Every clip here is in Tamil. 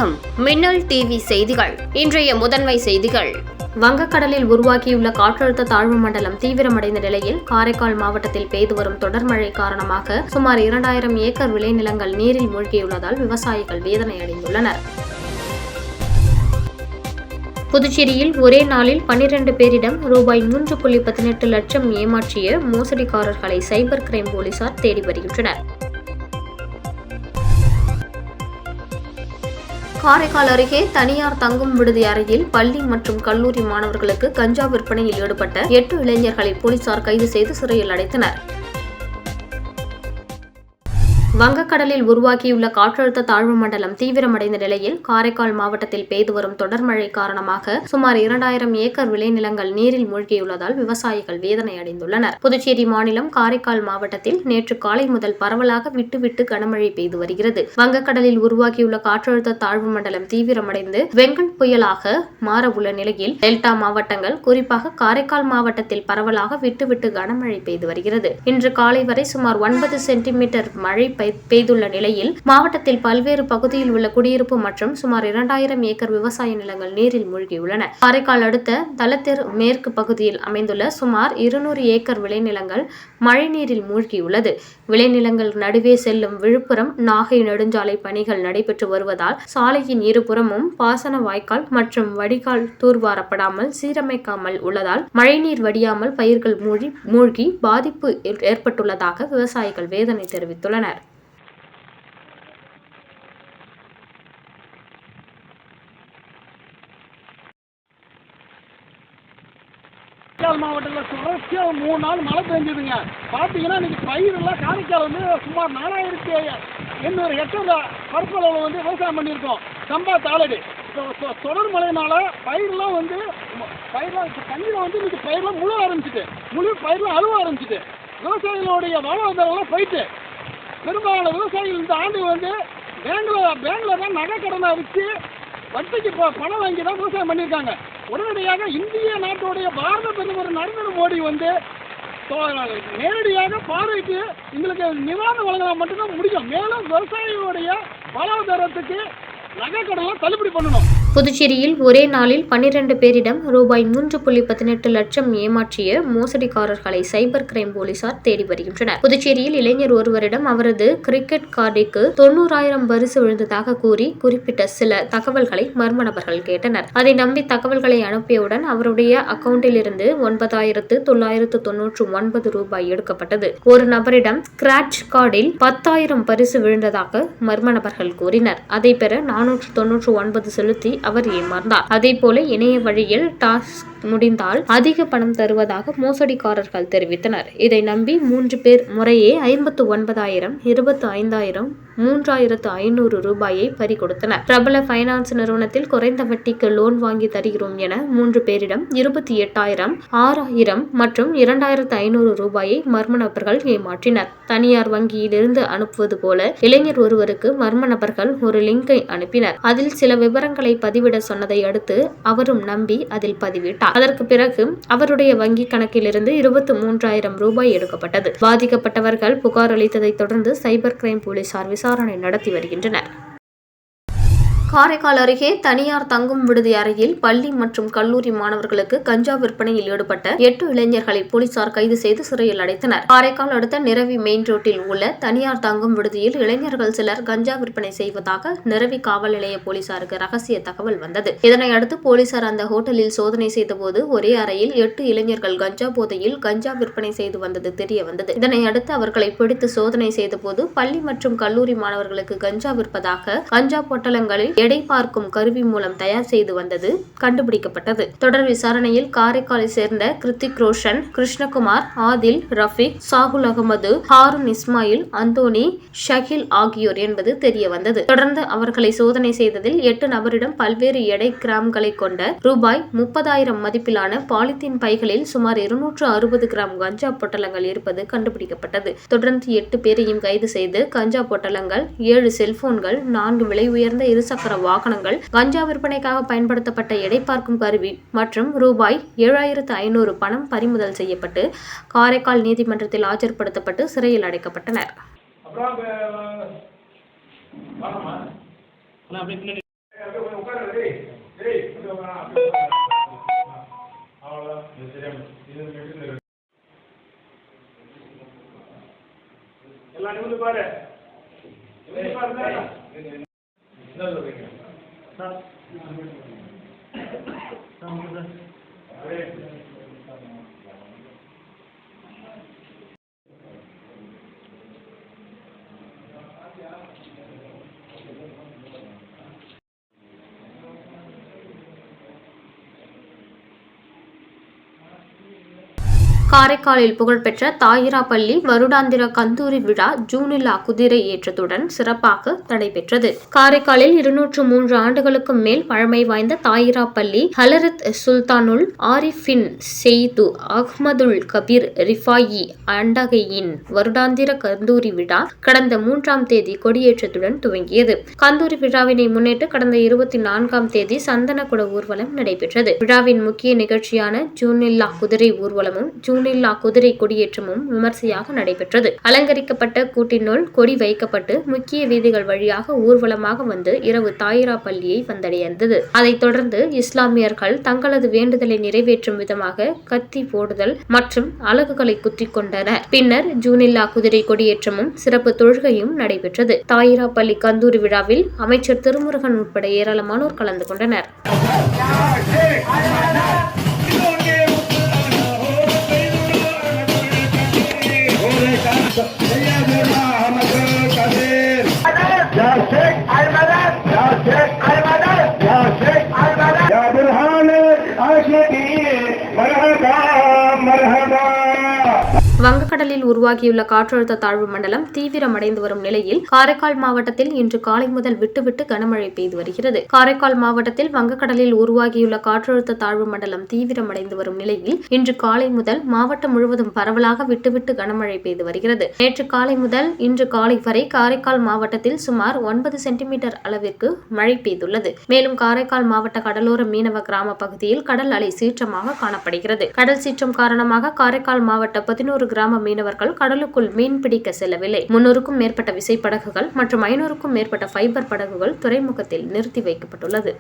வணக்கம். மின்னல் டிவி செய்திகள். இன்றைய முதன்மை செய்திகள். வங்கக்கடலில் உருவாகியுள்ள காற்றழுத்த தாழ்வு மண்டலம் தீவிரமடைந்த நிலையில் காரைக்கால் மாவட்டத்தில் பெய்து வரும் தொடர் மழை காரணமாக சுமார் 2000 ஏக்கர் விளைநிலங்கள் நீரில் மூழ்கியுள்ளதால் விவசாயிகள் வேதனை அடைந்துள்ளனர். புதுச்சேரியில் ஒரே நாளில் 12 பேரிடம் ரூபாய் 3.18 லட்சம் ஏமாற்றிய மோசடிக்காரர்களை சைபர் கிரைம் போலீசார் தேடி வருகின்றனர். காரைக்கால் அருகே தனியார் தங்கும் விடுதி அறையில் பள்ளி மற்றும் கல்லூரி மாணவர்களுக்கு கஞ்சா விற்பனையில் ஈடுபட்ட 8 இளைஞர்களை போலீசார் கைது செய்து சிறையில் அடைத்தனர். வங்கக்கடலில் உருவாகியுள்ள காற்றழுத்த தாழ்வு மண்டலம் தீவிரமடைந்த நிலையில் காரைக்கால் மாவட்டத்தில் பெய்து வரும் தொடர் மழை காரணமாக சுமார் 2000 ஏக்கர் விளைநிலங்கள் நீரில் மூழ்கியுள்ளதால் விவசாயிகள் வேதனை அடைந்துள்ளனர். புதுச்சேரி மாநிலம் காரைக்கால் மாவட்டத்தில் நேற்று காலை முதல் பரவலாக விட்டு கனமழை பெய்து வருகிறது. வங்கக்கடலில் உருவாகியுள்ள காற்றழுத்த தாழ்வு மண்டலம் தீவிரமடைந்து வெங்கல் புயலாக மாற உள்ள நிலையில் டெல்டா மாவட்டங்கள் குறிப்பாக காரைக்கால் மாவட்டத்தில் பரவலாக விட்டு கனமழை பெய்து வருகிறது. இன்று காலை வரை சுமார் 9 சென்டிமீட்டர் மழை பெய்துள்ள நிலையில் மாவட்டத்தில் பல்வேறு பகுதியில் உள்ள குடியிருப்பு மற்றும் சுமார் 2000 ஏக்கர் விவசாய நிலங்கள் நீரில் மூழ்கியுள்ளன. காரைக்கால் அடுத்த தலத்தெரு மேற்கு பகுதியில் அமைந்துள்ள சுமார் 200 ஏக்கர் விளைநிலங்கள் மழைநீரில் மூழ்கியுள்ளது. விளைநிலங்கள் நடுவே செல்லும் விழுப்புரம் நாகை நெடுஞ்சாலை பணிகள் நடைபெற்று வருவதால் சாலையின் இருபுறமும் பாசன வாய்க்கால் மற்றும் வடிகால் தூர்வாரப்படாமல் சீரமைக்காமல் உள்ளதால் மழைநீர் வடியாமல் பயிர்கள் மூழ்கி பாதிப்பு ஏற்பட்டுள்ளதாக விவசாயிகள் வேதனை தெரிவித்துள்ளனர். மாவட்டத்தில் தொடர்ச்சியா 3 நாள் மழை பெஞ்சதுங்க. பார்த்தீங்கன்னா இன்னைக்கு பயிரெல்லாம் காரைக்கால் சுமார் 4800 ஹெக்டர் பரப்பளவு விவசாயம் பண்ணியிருக்கோம். சம்பா தாளடி தொடர் மழையினால பயிரெல்லாம் தண்ணியில் இன்னைக்கு பயிரெல்லாம் முழு பயிரெல்லாம் அழுவ ஆரம்பிச்சிட்டு விவசாயிகளுடைய வாழ்வாதாரம்லாம் போயிட்டு பெரும்பாலான விவசாயிகள் இந்த ஆண்டு பேங்க்ல தான் நகை கடனை வச்சு வட்டிக்கு பணம் வாங்கி தான் விவசாயம் பண்ணியிருக்காங்க. உடனடியாக இந்திய நாட்டுடைய பாரத பிரதமர் நரேந்திர மோடி நேரடியாக பார்வைக்கு எங்களுக்கு நிவாரணம் வழங்கினா மட்டும்தான் முடியும். மேலும் விவசாயிகளுடைய வாழ்வாதாரத்துக்கு நகை கடனை தள்ளுபடி பண்ணணும். புதுச்சேரியில் ஒரே நாளில் 12 பேரிடம் ரூபாய் 3.18 லட்சம் ஏமாற்றிய மோசடிக்காரர்களை சைபர் கிரைம் போலீசார் தேடி வருகின்றனர். புதுச்சேரியில் இளைஞர் ஒருவரிடம் அவரது கிரிக்கெட் கார்டிற்கு 90,000 பரிசு விழுந்ததாக கூறி குறிப்பிட்ட சில தகவல்களை மர்ம நபர்கள் கேட்டனர். அதை நம்பி தகவல்களை அனுப்பியவுடன் அவருடைய அக்கவுண்டில் இருந்து 9,999 ரூபாய் எடுக்கப்பட்டது. ஒரு நபரிடம் ஸ்கிராட்ச் கார்டில் 10,000 பரிசு விழுந்ததாக மர்ம நபர்கள் கூறினர். அதை பெற 499 செலுத்தி அவர் ஏமாந்தார். அதேபோல இணைய வழியில் டாஸ்க் முடிந்தால் அதிக பணம் தருவதாக மோசடிக்காரர்கள் தெரிவித்தனர். இதை நம்பி 3 பேர் முறையே 59,000, 25,000, 3,500 ரூபாயை பறி கொடுத்தனர். பிரபல பைனான்ஸ் நிறுவனத்தில் குறைந்த வட்டிக்கு லோன் வாங்கி தருகிறோம் என 3 பேரிடம் 28,000, 6,000 மற்றும் 2,500 ரூபாயை மர்ம நபர்கள் ஏமாற்றினர். தனியார் வங்கியில் இருந்து அனுப்புவது போல இளைஞர் ஒருவருக்கு மர்ம நபர்கள் ஒரு லிங்கை அனுப்பினர். அதில் சில விவரங்களை பதிவிட சொன்னதை அடுத்து அவரும் நம்பி அதில் பதிவிட்டார். அதற்கு பிறகு அவருடைய வங்கி கணக்கில் இருந்து 23,000 ரூபாய் எடுக்கப்பட்டது. பாதிக்கப்பட்டவர்கள் புகார் அளித்ததை தொடர்ந்து சைபர் கிரைம் போலீசார் விசாரணை நடத்தி வருகின்றனர். காரைக்கால் அருகே தனியார் தங்கும் விடுதி அறையில் பள்ளி மற்றும் கல்லூரி மாணவர்களுக்கு கஞ்சா விற்பனையில் ஈடுபட்ட 8 இளைஞர்களை போலீசார் கைது செய்து சிறையில் அடைத்தனர். காரைக்கால் அடுத்த நிரவி மெயின் ரோட்டில் உள்ள தனியார் தங்கும் விடுதியில் இளைஞர்கள் சிலர் கஞ்சா விற்பனை செய்வதாக நிரவி காவல் நிலைய போலீசாருக்கு ரகசிய தகவல் வந்தது. இதனையடுத்து போலீசார் அந்த ஹோட்டலில் சோதனை செய்தபோது ஒரே அறையில் 8 இளைஞர்கள் கஞ்சா போதையில் கஞ்சா விற்பனை செய்து வந்தது தெரிய வந்தது. இதனையடுத்து அவர்களை பிடித்து சோதனை செய்தபோது பள்ளி மற்றும் கல்லூரி மாணவர்களுக்கு கஞ்சா விற்பதாக கஞ்சா பொட்டலங்களில் எடை பார்க்கும் கருவி மூலம் தயார் செய்து வந்தது கண்டுபிடிக்கப்பட்டது. தொடர் விசாரணையில் காரைக்காலை சேர்ந்த கிருத்திக் ரோஷன், கிருஷ்ணகுமார், ஆதில், ரஃபீக், சாகுல் அகமது, ஹாரூன் இஸ்மாயில், அந்தோனி, ஷகில் ஆகியோர் என்பது தெரிய வந்தது. தொடர்ந்து அவர்களை சோதனை செய்ததில் 8 நபரிடம் பல்வேறு எடை கிராம்களை கொண்ட ரூபாய் 30,000 மதிப்பிலான பாலித்தீன் பைகளில் சுமார் 260 கிராம் கஞ்சா பொட்டலங்கள் இருப்பது கண்டுபிடிக்கப்பட்டது. தொடர்ந்து 8 பேரையும் கைது செய்து கஞ்சா பொட்டலங்கள், 7 செல்போன்கள், 4 விலை உயர்ந்த இருசக்கர வாகனங்கள், கஞ்சா விற்பனைக்காக பயன்படுத்தப்பட்ட எடை பார்க்கும் கருவி மற்றும் ரூபாய் 7,500 பணம் பறிமுதல் செய்யப்பட்டு காரைக்கால் நீதிமன்றத்தில் ஆஜர்படுத்தப்பட்டு சிறையில் அடைக்கப்பட்டனர். காரைக்காலில் புகழ்பெற்ற தாயிராப்பள்ளி வருடாந்திர கந்தூரி விழா ஜூனில்லா குதிரை ஏற்றத்துடன் சிறப்பாக நடைபெற்றது. காரைக்காலில் 203 ஆண்டுகளுக்கு மேல் பழமை வாய்ந்த தாயிராப்பள்ளி ஹலரத் சுல்தானுல் ஆரிஃபின் செய்து அஹ்மதுல் கபீர் ரிஃபாயி அண்டகையின் வருடாந்திர கந்தூரி விழா கடந்த 3ஆம் தேதி கொடியேற்றத்துடன் துவங்கியது. கந்தூரி விழாவினை முன்னிட்டு கடந்த 24ஆம் தேதி சந்தனக்குட ஊர்வலம் நடைபெற்றது. விழாவின் முக்கிய நிகழ்ச்சியான ஜூனில்லா குதிரை ஊர்வலமும் ஜூனில்லா குதிரை கொடியேற்றமும் விமர்சையாக நடைபெற்றது. அலங்கரிக்கப்பட்ட கூட்டினுள் கொடி வைக்கப்பட்டு முக்கிய வீதிகள் வழியாக ஊர்வலமாக வந்து இரவு தாயிராப்பள்ளியை வந்தடைந்தது. அதைத் தொடர்ந்து இஸ்லாமியர்கள் தங்களது வேண்டுதலை நிறைவேற்றும் விதமாக கத்தி போடுதல் மற்றும் அலகுகளை குத்திக் கொண்டனர். பின்னர் ஜூனில்லா குதிரை கொடியேற்றமும் சிறப்பு தொழுகையும் நடைபெற்றது. தாயிராப்பள்ளி கந்தூரி விழாவில் அமைச்சர் திருமுருகன் உட்பட ஏராளமானோர் கலந்து கொண்டனர். வங்கக்கடலில் உருவாகியுள்ள காற்றழுத்த தாழ்வு மண்டலம் தீவிரமடைந்து வரும் நிலையில் காரைக்கால் மாவட்டத்தில் இன்று காலை முதல் விட்டுவிட்டு கனமழை பெய்து வருகிறது. காரைக்கால் மாவட்டத்தில் வங்கக்கடலில் உருவாகியுள்ள காற்றழுத்த தாழ்வு மண்டலம் தீவிரமடைந்து வரும் நிலையில் இன்று காலை முதல் மாவட்டம் முழுவதும் பரவலாக விட்டுவிட்டு கனமழை பெய்து வருகிறது. நேற்று காலை முதல் இன்று காலை வரை காரைக்கால் மாவட்டத்தில் சுமார் 9 சென்டிமீட்டர் அளவிற்கு மழை பெய்துள்ளது. மேலும் காரைக்கால் மாவட்ட கடலோர மீனவ கிராம பகுதியில் கடல் அலை சீற்றமாக காணப்படுகிறது. கடல் சீற்றம் காரணமாக காரைக்கால் மாவட்ட 11 கிராம மீனவர்கள் கடலுக்குள் மீன் பிடிக்க செல்லவில்லை. 300க்கும் மேற்பட்ட விசைப்படகுகள் மற்றும் 500க்கும் மேற்பட்ட ஃபைபர் படகுகள் துறைமுகத்தில் நிறுத்தி வைக்கப்பட்டுள்ளது.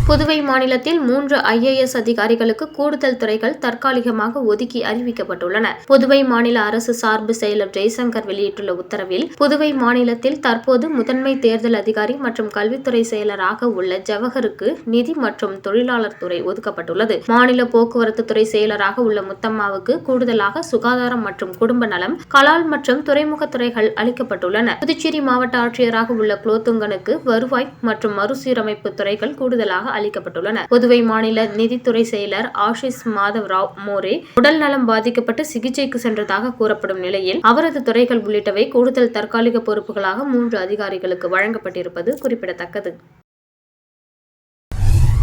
புதுவை மாநிலத்தில் 3 IAS அதிகாரிகளுக்கு கூடுதல் துறைகள் தற்காலிகமாக ஒதுக்கி அறிவிக்கப்பட்டுள்ளன. புதுவை மாநில அரசு சார்பு செயலர் ஜெய்சங்கர் வெளியிட்டுள்ள உத்தரவில், புதுவை மாநிலத்தில் தற்போது முதன்மை தேர்தல் அதிகாரி மற்றும் கல்வித்துறை செயலராக உள்ள ஜவஹருக்கு நிதி மற்றும் தொழிலாளர் துறை ஒதுக்கப்பட்டுள்ளது. மாநில போக்குவரத்து துறை செயலராக உள்ள முத்தம்மாவுக்கு கூடுதலாக சுகாதாரம் மற்றும் குடும்ப நலம், கலால் மற்றும் துறைமுக துறைகள் அளிக்கப்பட்டுள்ளன. புதுச்சேரி மாவட்ட ஆட்சியராக உள்ள குலோத்துங்கனுக்கு வருவாய் மற்றும் மறுசீரமைப்பு துறைகள் கூடுதலாக அளிக்கப்பட்டுள்ளன. புதுவை மாநில நிதித்துறை செயலர் ஆஷிஷ் மாதவ் ராவ் மோரே உடல் நலம் பாதிக்கப்பட்டு சிகிச்சைக்கு சென்றதாக கூறப்படும் நிலையில் அவரது துறைகள் உள்ளிட்டவை கூடுதல் தற்காலிக பொறுப்புகளாக 3 அதிகாரிகளுக்கு வழங்கப்பட்டிருப்பது குறிப்பிடத்தக்கது.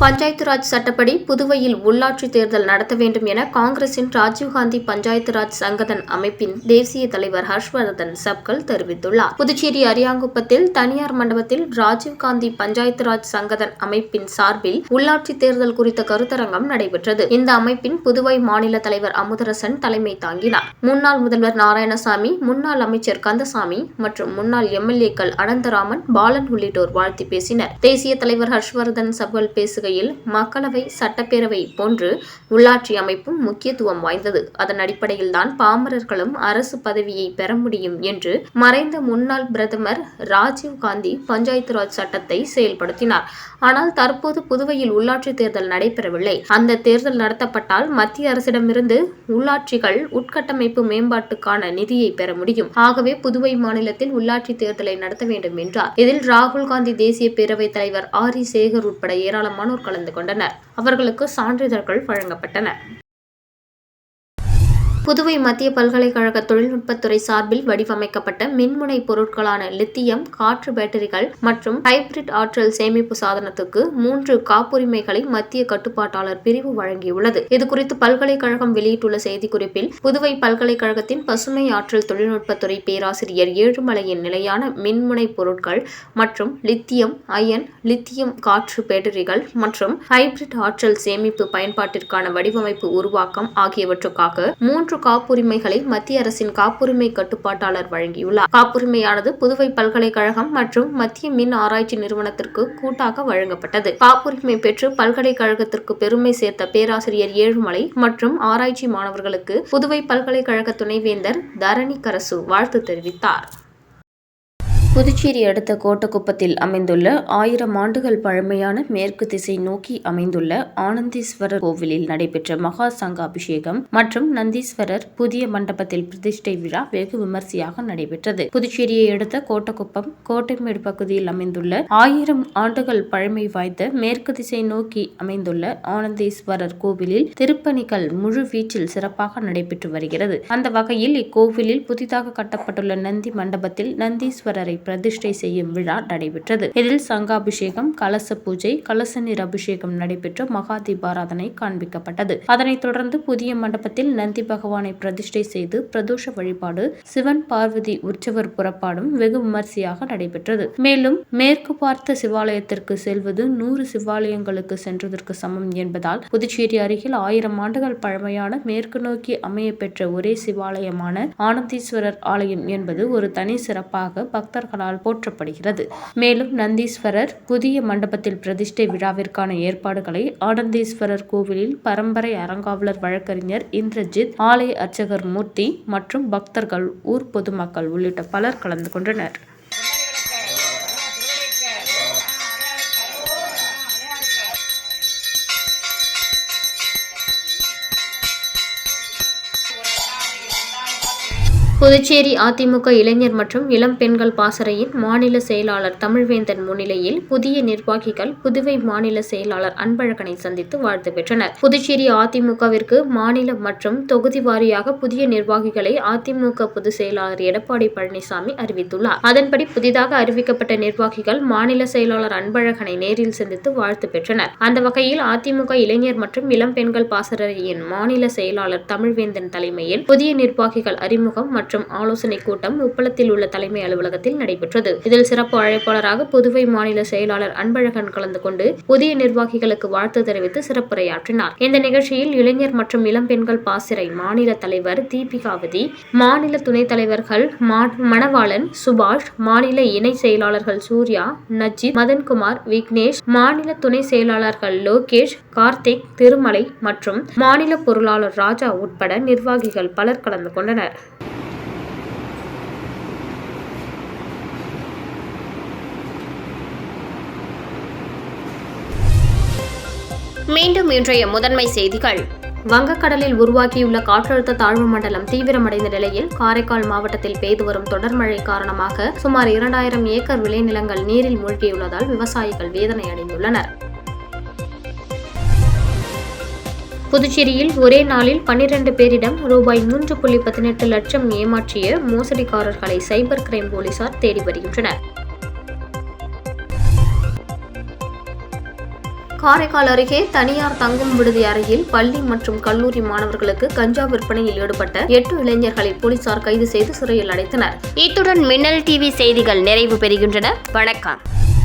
பஞ்சாயத்து ராஜ் சட்டப்படி புதுவையில் உள்ளாட்சி தேர்தல் நடத்த வேண்டும் என காங்கிரசின் ராஜீவ்காந்தி பஞ்சாயத்து ராஜ் சங்கதன் அமைப்பின் தேசிய தலைவர் ஹர்ஷ்வர்தன் சப்கல் தெரிவித்துள்ளார். புதுச்சேரி அரியாங்குப்பத்தில் தனியார் மண்டபத்தில் ராஜீவ்காந்தி பஞ்சாயத்து ராஜ் சங்கதன் அமைப்பின் சார்பில் உள்ளாட்சி தேர்தல் குறித்த கருத்தரங்கம் நடைபெற்றது. இந்த அமைப்பின் புதுவை மாநில தலைவர் அமுதரசன் தலைமை தாங்கினார். முன்னாள் முதல்வர் நாராயணசாமி, முன்னாள் அமைச்சர் கந்தசாமி மற்றும் முன்னாள் MLA-க்கள் அனந்தராமன், பாலன் உள்ளிட்டோர் வாழ்த்தி பேசினர். தேசிய தலைவர் ஹர்ஷ்வர்தன் சப்கல் பேசுகையில், மக்களவை, சட்டப்பேரவை போன்று உள்ளாட்சி அமைப்பும் முக்கியத்துவம் வாய்ந்தது. அதன் அடிப்படையில்தான் பாமரர்களும் அரசு பதவியை பெற முடியும் என்று மறைந்த முன்னாள் பிரதமர் ராஜீவ்காந்தி பஞ்சாயத்து ராஜ் சட்டத்தை செயல்படுத்தினார். ஆனால் தற்போது புதுவையில் உள்ளாட்சி தேர்தல் நடைபெறவில்லை. அந்த தேர்தல் நடத்தப்பட்டால் மத்திய அரசிடமிருந்து உள்ளாட்சிகள் உட்கட்டமைப்பு மேம்பாட்டுக்கான நிதியை பெற முடியும். ஆகவே புதுவை மாநிலத்தில் உள்ளாட்சி தேர்தலை நடத்த வேண்டும் என்றார். இதில் ராகுல் காந்தி தேசிய பேரவைத் தலைவர் RE சேகர் உட்பட ஏராளமானோர் கலந்து கொண்டனர். அவர்களுக்கு சான்றிதழ்கள் வழங்கப்பட்டன. புதுவை மத்திய பல்கலைக்கழக தொழில்நுட்பத்துறை சார்பில் வடிவமைக்கப்பட்ட மின்முனை பொருட்களான லித்தியம், காற்று பேட்டரிகள் மற்றும் ஹைபிரிட் ஆற்றல் சேமிப்பு சாதனத்துக்கு 3 காப்புரிமைகளை மத்திய கட்டுப்பாட்டாளர் பிரிவு வழங்கியுள்ளது. இதுகுறித்து பல்கலைக்கழகம் வெளியிட்டுள்ள செய்திக்குறிப்பில், புதுவை பல்கலைக்கழகத்தின் பசுமை ஆற்றல் தொழில்நுட்பத்துறை பேராசிரியர் ஏழுமலையின் நிலையான மின்முனை பொருட்கள் மற்றும் லித்தியம் அயன், லித்தியம் காற்று பேட்டரிகள் மற்றும் ஹைபிரிட் ஆற்றல் சேமிப்பு பயன்பாட்டிற்கான வடிவமைப்பு உருவாக்கம் ஆகியவற்றுக்காக 3 காப்புரிமைகளை மத்திய அரசின் காப்புரிமை கட்டுப்பாட்டாளர் வழங்கியுள்ளார். காப்புரிமையானது புதுவை பல்கலைக்கழகம் மற்றும் மத்திய மின் ஆராய்ச்சி நிறுவனத்திற்கு கூட்டாக வழங்கப்பட்டது. காப்புரிமை பெற்று பல்கலைக்கழகத்திற்கு பெருமை சேர்த்த பேராசிரியர் ஏழுமலை மற்றும் ஆராய்ச்சி மாணவர்களுக்கு புதுவை பல்கலைக்கழக துணைவேந்தர் தரணிக்கரசு வாழ்த்து தெரிவித்தார். புதுச்சேரி அடுத்த கோட்டக்குப்பத்தில் அமைந்துள்ள 1000 ஆண்டுகள் பழமையான மேற்கு திசை நோக்கி அமைந்துள்ள ஆனந்தீஸ்வரர் கோவிலில் நடைபெற்ற மகா சங்காபிஷேகம் மற்றும் நந்தீஸ்வரர் புதிய மண்டபத்தில் பிரதிஷ்டை விழா வெகு விமர்சையாக நடைபெற்றது. புதுச்சேரியை அடுத்த கோட்டக்குப்பம் கோட்டைமேடு பகுதியில் அமைந்துள்ள 1000 ஆண்டுகள் பழமை வாய்ந்த மேற்கு திசை நோக்கி அமைந்துள்ள ஆனந்தீஸ்வரர் கோவிலில் திருப்பணிகள் முழு வீச்சில் சிறப்பாக நடைபெற்று வருகிறது. அந்த வகையில் இக்கோவிலில் புதிதாக கட்டப்பட்டுள்ள நந்தி மண்டபத்தில் நந்தீஸ்வரரை பிரதிஷ்டை செய்யும் விழா நடைபெற்றது. இதில் சங்காபிஷேகம், கலச பூஜை, கலச நீர் அபிஷேகம் நடைபெற்று மகா தீபாராதனை காண்பிக்கப்பட்டது. அதனைத் தொடர்ந்து புதிய மண்டபத்தில் நந்தி பகவானை பிரதிஷ்டை செய்து பிரதோஷ வழிபாடு, சிவன் பார்வதி உற்சவர் புறப்பாடும் வெகு விமர்சையாக நடைபெற்றது. மேலும் மேற்கு பார்த்த சிவாலயத்திற்கு செல்வது 100 சிவாலயங்களுக்கு சென்றதற்கு சமம் என்பதால் புதுச்சேரி அருகில் 1000 ஆண்டுகள் பழமையான மேற்கு நோக்கி அமைய பெற்ற ஒரே சிவாலயமான ஆனந்தீஸ்வரர் ஆலயம் என்பது ஒரு தனி சிறப்பாக பக்தர்களால் போற்றப்படுகிறது. மேலும் நந்தீஸ்வரர் புதிய மண்டபத்தில் பிரதிஷ்டை விழாவிற்கான ஏற்பாடுகளை ஆனந்தீஸ்வரர் கோவிலில் பரம்பரை அறங்காவலர் வழக்கறிஞர் இந்திரஜித், ஆலய அர்ச்சகர் மூர்த்தி மற்றும் பக்தர்கள், ஊர் பொதுமக்கள் உள்ளிட்ட பலர் கலந்து கொண்டனர். புதுச்சேரி அதிமுக இளைஞர் மற்றும் இளம் பெண்கள் பாசறையின் மாநில செயலாளர் தமிழ்வேந்தன் முன்னிலையில் புதிய நிர்வாகிகள் புதுவை மாநில செயலாளர் அன்பழகனை சந்தித்து வாழ்த்து பெற்றனர். புதுச்சேரி அதிமுகவிற்கு மாநில மற்றும் தொகுதி வாரியாக புதிய நிர்வாகிகளை அதிமுக பொதுச் செயலாளர் எடப்பாடி பழனிசாமி அறிவித்துள்ளார். அதன்படி புதிதாக அறிவிக்கப்பட்ட நிர்வாகிகள் மாநில செயலாளர் அன்பழகனை நேரில் சந்தித்து வாழ்த்து பெற்றனர். அந்த வகையில் அதிமுக இளைஞர் மற்றும் இளம் பெண்கள் பாசறையின் மாநில செயலாளர் தமிழ்வேந்தன் தலைமையில் புதிய நிர்வாகிகள் அறிமுகம் மற்றும் ஆலோசனை கூட்டம் உப்பளத்தில் உள்ள தலைமை அலுவலகத்தில் நடைபெற்றது. இதில் சிறப்பு அழைப்பாளராக புதுவை மாநில செயலாளர் அன்பழகன் கலந்து கொண்டு புதிய நிர்வாகிகளுக்கு வாழ்த்து தெரிவித்து சிறப்புரையாற்றினார். இந்த நிகழ்ச்சியில் இளைஞர் மற்றும் இளம் பெண்கள் பாசறை மாநில தலைவர் தீபிகாவதி, மாநில துணைத் தலைவர்கள் மணவாளன், சுபாஷ், மாநில இணை செயலாளர்கள் சூர்யா, நஜீத், மதன்குமார், விக்னேஷ், மாநில துணை செயலாளர்கள் லோகேஷ், கார்த்திக், திருமலை மற்றும் மாநில பொருளாளர் ராஜா உட்பட நிர்வாகிகள் பலர் கலந்து கொண்டனர். மீண்டும் இன்றைய முதன்மை செய்திகள். வங்கக்கடலில் உருவாகியுள்ள காற்றழுத்த தாழ்வு மண்டலம் தீவிரமடைந்த நிலையில் காரைக்கால் மாவட்டத்தில் பெய்து வரும் தொடர் மழை காரணமாக சுமார் 2000 ஏக்கர் விளைநிலங்கள் நீரில் மூழ்கியுள்ளதால் விவசாயிகள் வேதனை அடைந்துள்ளனர். புதுச்சேரியில் ஒரே நாளில் 12 பேரிடம் ரூபாய் 3.18 லட்சம் ஏமாற்றிய மோசடிக்காரர்களை சைபர் கிரைம் போலீசார் தேடி வருகின்றனர். காரைக்கால் அருகே தனியார் தங்கும் விடுதி அறையில் பள்ளி மற்றும் கல்லூரி மாணவர்களுக்கு கஞ்சா விற்பனையில் ஈடுபட்ட 8 இளைஞர்களை போலீசார் கைது செய்து சிறையில் அடைத்தனர். இத்துடன் மின்னல் டிவி செய்திகள் நிறைவு பெறுகின்றன. வணக்கம்.